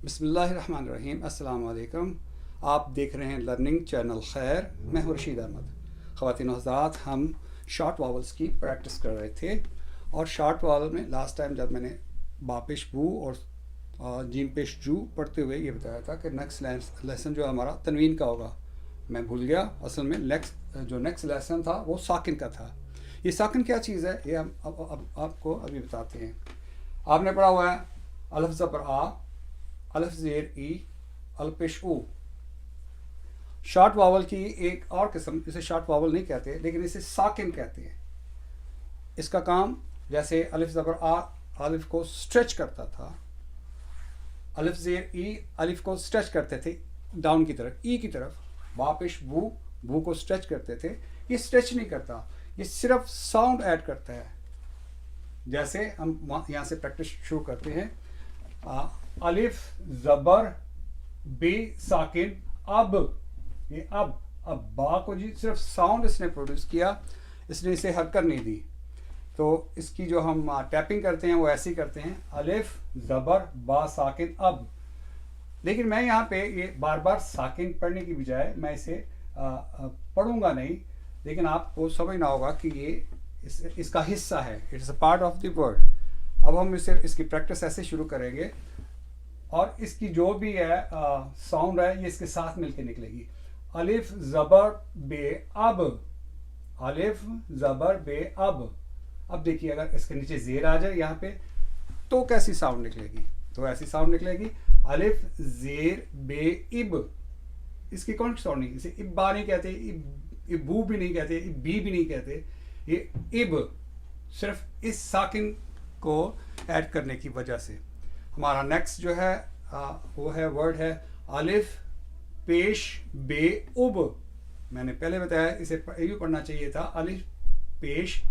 بسم اللہ الرحمن الرحیم، السلام علیکم۔ آپ دیکھ رہے ہیں لرننگ چینل خیر، میں ہوں رشید احمد۔ خواتین و حضرات، ہم شارٹ واولس کی پریکٹس کر رہے تھے، اور شارٹ واول میں لاسٹ ٹائم جب میں نے با پیش بو اور جیم پیش جو پڑھتے ہوئے یہ بتایا تھا کہ نیکسٹ لیسن جو ہمارا تنوین کا ہوگا۔ میں بھول گیا، اصل میں نیکسٹ لیسن تھا وہ ساکن کا تھا۔ یہ ساکن کیا چیز ہے یہ ہم اب آپ کو ابھی بتاتے ہیں۔ آپ نے پڑھا ہوا ہے الف زبر آ، الف زیر ای، الف پیش او۔ شارٹ واول کی ایک اور قسم، اسے شارٹ واول نہیں کہتے لیکن اسے ساکن کہتے ہیں۔ اس کا کام جیسے الف زبر آ الف کو سٹریچ کرتا تھا، الف زیر ای الف کو سٹریچ کرتے تھے ڈاؤن کی طرف، ای کی طرف۔ با پیش بو، بو کو سٹریچ کرتے تھے، یہ سٹریچ نہیں کرتا، یہ صرف ساؤنڈ ایڈ کرتا ہے۔ جیسے ہم یہاں سے پریکٹس شروع کرتے ہیں۔ الف زبر بے ساکن اب، یہ اب با کو جی صرف ساؤنڈ اس نے پروڈیوس کیا، اس نے اسے حرکت نہیں دی۔ تو اس کی جو ہم ٹیپنگ کرتے ہیں وہ ایسی کرتے ہیں، الف زبر با ساکن اب۔ لیکن میں یہاں پہ یہ بار بار ساکن پڑھنے کی بجائے میں اسے پڑھوں گا نہیں، لیکن آپ کو سمجھنا ہوگا کہ یہ اس کا حصہ ہے، it is a part of the word. اب ہم اس کی پریکٹس ایسے شروع کریں گے، اور اس کی جو بھی ہے ساؤنڈ ہے یہ اس کے ساتھ مل کے نکلے گی۔ الف زبر بے اب، الف زبر بے اب۔ اب دیکھیے اگر اس کے نیچے زیر آ جائے یہاں پہ تو کیسی ساؤنڈ نکلے گی؟ تو ایسی ساؤنڈ نکلے گی، الف زیر بے اب۔ اس کی کون سی ساؤنڈ نہیں، اسے ابا نہیں کہتے، ابو بھی نہیں کہتے، ابی بھی نہیں کہتے، یہ اب صرف اس ساکن کو ایڈ کرنے کی وجہ سے۔ ہمارا نیکسٹ جو ہے وہ ہے ورڈ ہے الف پیش بے اب۔ میں نے پہلے بتایا اسے یوں پڑھنا چاہیے تھا، الف پیش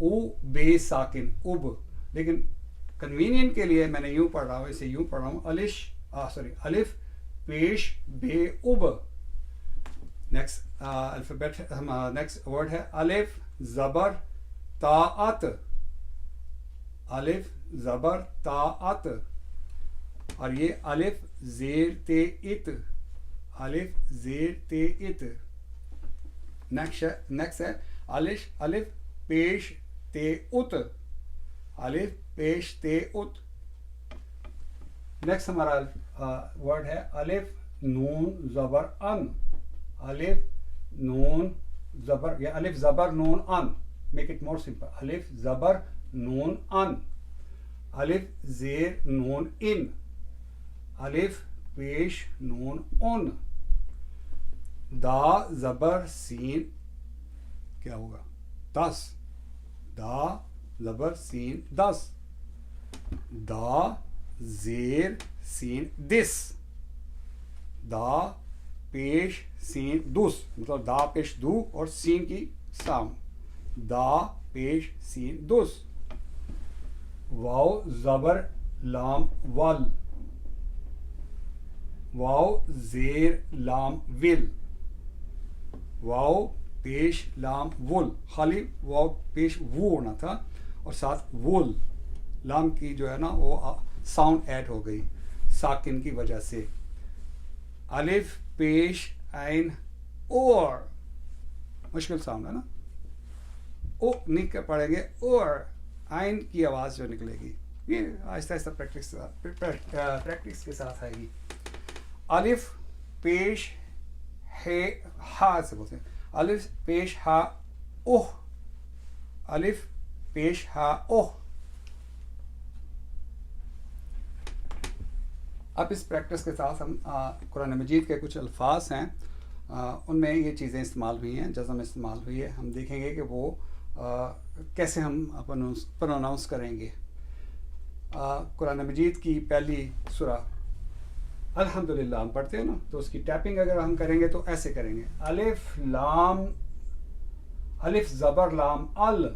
او بے ساکن اب، لیکن کنوینئنٹ کے لیے میں نے یوں پڑھ رہا ہوں، اسے یوں پڑھ رہا ہوں، الف پیش بے اب۔ نیکسٹ الفابیٹ ہمارا نیکسٹ ورڈ ہے الف زبر طاعت، الف زبر طاعت، اور یہ الف زیر تے ات، الف زیر تے ات۔ نیکسٹ ہے الف پیش تے ات، الف پیش تے ات۔ نیکسٹ ہمارا ورڈ ہے الف نون زبر ان، الف نون زبر یا الف زبر نون ان، میک اٹ مور سمپل، الف زبر نون ان، الف زیر نون ان، الف پیش نون اون۔ دا زبر سین کیا ہوگا؟ دس، دا زبر سین دس، دا زیر سین دس، دا پیش سین دوس، مطلب دا پیش دو اور سین کی ساؤنڈ، دا پیش سین دوس۔ واو زبر لام ول، واو زیر لام ول، واو پیش لام ول، خالی واو پیش وو ہونا تھا اور ساتھ وول، لام کی جو ہے نا وہ ساؤنڈ ایڈ ہو گئی ساکن کی وجہ سے۔ الف پیش عین اور، مشکل ساؤنڈ ہے نا، او نہیں پڑھیں گے، اور عین کی آواز جو نکلے گی، یہ آہستہ آہستہ پریکٹس کے ساتھ آئے گی۔ الف پیش ہے ہا سے بولتے ہیں، الف پیش ہا اوہ، الف پیش ہا اوہ۔ اب اس پریکٹس کے ساتھ ہم قرآن مجید کے کچھ الفاظ ہیں، ان میں یہ چیزیں استعمال ہوئی ہیں، جزم استعمال ہوئی ہے، ہم دیکھیں گے کہ وہ کیسے ہم پروناؤنس کریں گے۔ قرآن مجید کی پہلی سورہ الحمدللہ ہم پڑھتے ہیں نا، تو اس کی ٹیپنگ اگر ہم کریں گے تو ایسے کریں گے، الف لام، الف زبر لام ال،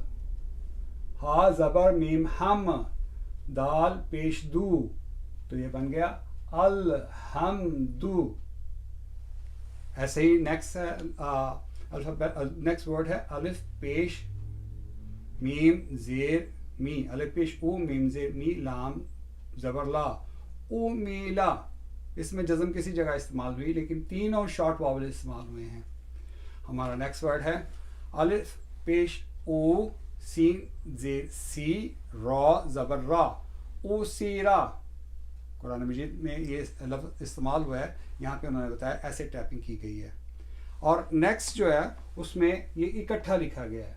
ہا زبر میم ہم، دال پیش دو، تو یہ بن گیا الحمدو۔ ایسے ہی نیکسٹ ورڈ ہے الف پیش میم زیر می، الف پیش او میم زیر می لام زبر لا، امیلا، اس میں جزم کسی جگہ استعمال ہوئی لیکن تینوں شارٹ واول استعمال ہوئے ہیں. ہمارا نیکسٹ ورڈ ہے الف پیش او سین زیر سی را زبر را، اوسیرا. قرآن مجید میں یہ لفظ استعمال ہوا ہے، یہاں پہ انہوں نے بتایا ایسے ٹیپنگ کی گئی ہے. اور نیکسٹ جو ہے اس میں یہ اکٹھا لکھا گیا ہے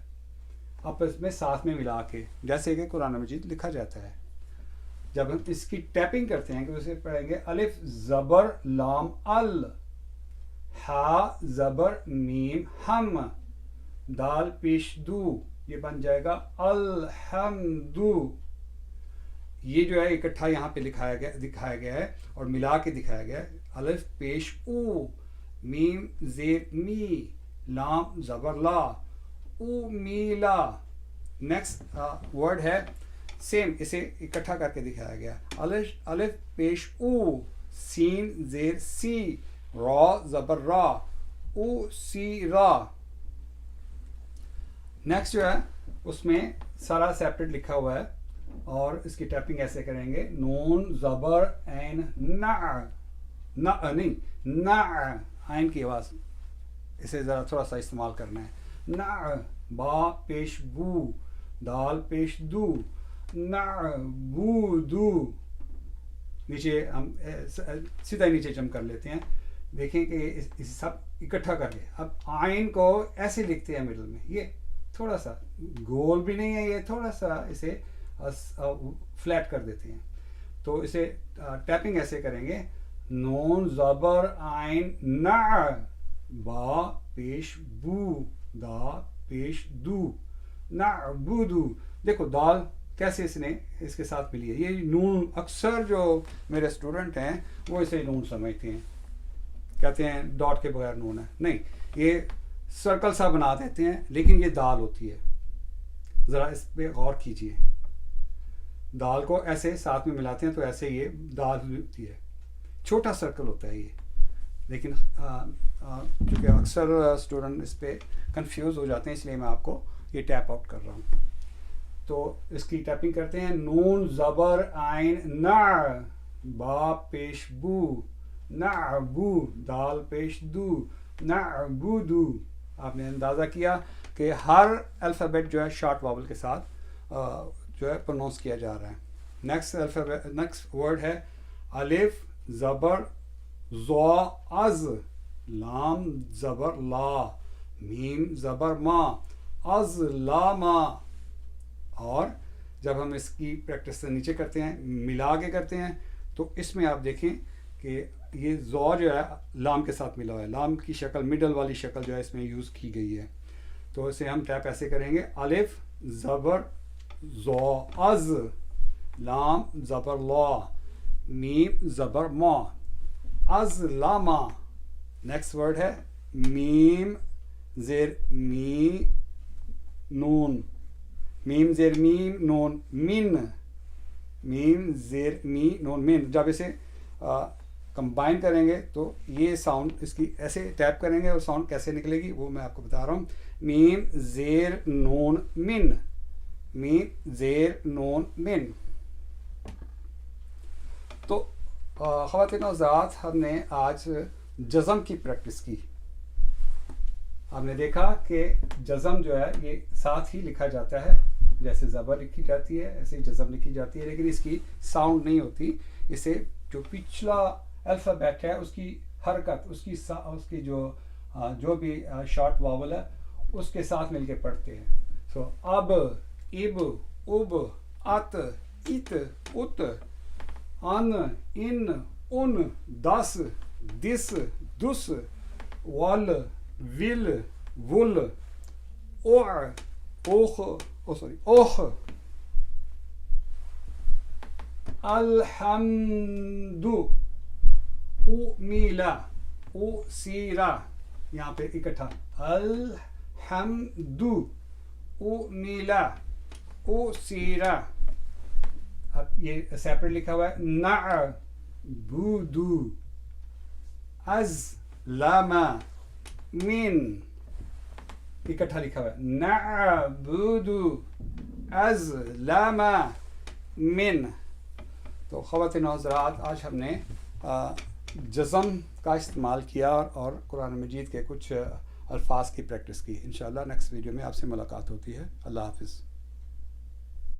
آپس میں ساتھ میں ملا کے، جیسے کہ قرآن مجید لکھا جاتا ہے. جب ہم اس کی ٹیپنگ کرتے ہیں کہ اسے پڑھیں گے الف زبر لام ال، ہا زبر میم ہم، دال پیش دو، یہ بن جائے گا الحمدو. یہ جو ہے اکٹھا یہاں پہ دکھایا گیا ہے اور ملا کے دکھایا گیا ہے. الف پیش او، میم زیر می، لام زبر لا، او میلا. نیکسٹ ورڈ ہے سیم، اسے اکٹھا کر کے دکھایا گیا. الف پیش او، سین زیر سی، را زبر را، او سی را. نیکسٹ جو ہے اس میں سارا سیپریٹ لکھا ہوا ہے اور اس کی ٹیپنگ ایسے کریں گے نون زبر این نہیں نا، عین کی آواز اسے ذرا تھوڑا سا استعمال کرنا ہے. نا با پیش بو، دال پیش دو، نا بو دو. نیچے ہم سیدھا نیچے جم کر لیتے ہیں، دیکھیں کہ اسے سب اکٹھا کر کے اب عین کو ایسے لکھتے ہیں مڈل میں. یہ تھوڑا سا گول بھی نہیں ہے، یہ تھوڑا سا اسے فلیٹ کر دیتے ہیں. تو اسے ٹیپنگ ایسے کریں گے نون زبر عین نا، با پیش بو، دا پیش دو، نعبدو. دیکھو دال کیسے اس کے ساتھ ملی ہے. یہ نون اکثر جو میرے اسٹوڈنٹ ہیں وہ اسے نون سمجھتے ہیں، کہتے ہیں ڈاٹ کے بغیر نون ہے. نہیں، یہ سرکل سا بنا دیتے ہیں لیکن یہ دال ہوتی ہے. ذرا اس پہ غور کیجئے، دال کو ایسے ساتھ میں ملاتے ہیں تو ایسے یہ دال ہوتی ہے. چھوٹا سرکل ہوتا ہے یہ، لیکن چونکہ اکثر اسٹوڈنٹ اس پہ کنفیوز ہو جاتے ہیں اس لیے میں آپ کو یہ ٹیپ آؤٹ کر رہا ہوں. تو اس کی ٹیپنگ کرتے ہیں نون زبر عین نا، با پیش بو، نعبو، دال پیش دو، نعبدو. آپ نے اندازہ کیا کہ ہر الفابیٹ جو ہے شارٹ واول کے ساتھ جو ہے پرونونس کیا جا رہا ہے. نیکسٹ ورڈ ہے الف زبر زو از، لام زبر لا، میم زبر ما، از لا ما. اور جب ہم اس کی پریکٹس سے نیچے کرتے ہیں، ملا کے کرتے ہیں، تو اس میں آپ دیکھیں کہ یہ زو جو ہے لام کے ساتھ ملا ہوا ہے. لام کی شکل مڈل والی شکل جو ہے اس میں یوز کی گئی ہے. تو اسے ہم ٹیپ ایسے کریں گے الف زبر زو از، لام زبر لا، میم زبر ما، از لاما. نیکسٹ ورڈ ہے میم زیر می نون، میم زیر میم نون من، میم زیر می نون من. جب اسے کمبائن کریں گے تو یہ ساؤنڈ اس کی ایسے ٹیپ کریں گے اور ساؤنڈ کیسے نکلے گی وہ میں آپ کو بتا رہا ہوں. میم زیر نون من، میم زیر نون من. تو خواتین و حضرات، ہم نے آج جزم کی پریکٹس کی. آپ نے دیکھا کہ جزم جو ہے یہ ساتھ ہی لکھا جاتا ہے، جیسے زبر لکھی جاتی ہے ایسے ہی جزم لکھی جاتی ہے، لیکن اس کی ساؤنڈ نہیں ہوتی. اسے جو پچھلا الفابیٹ ہے اس کی حرکت، اس کی جو بھی شارٹ واول ہے اس کے ساتھ مل کے پڑھتے ہیں. سو اب، اب، اب، ات، ات، ات، ان، ان، ان، دس، دس، دس، ول، ول، ول، اوع، اوخ، اوخ، الحمد، او میلا، او سیرا. یہاں پہ اکٹھا الحمد، او میلا، او سیرا. اب یہ سیپریٹ لکھا ہوا ہے نعبدو، ازلم، من. اکٹھا لکھا ہوا ہے نعبدو، ازلم، من. تو خواتین و حضرات، آج ہم نے جزم کا استعمال کیا اور قرآن مجید کے کچھ الفاظ کی پریکٹس کی. انشاءاللہ نیکسٹ ویڈیو میں آپ سے ملاقات ہوتی ہے. اللہ حافظ.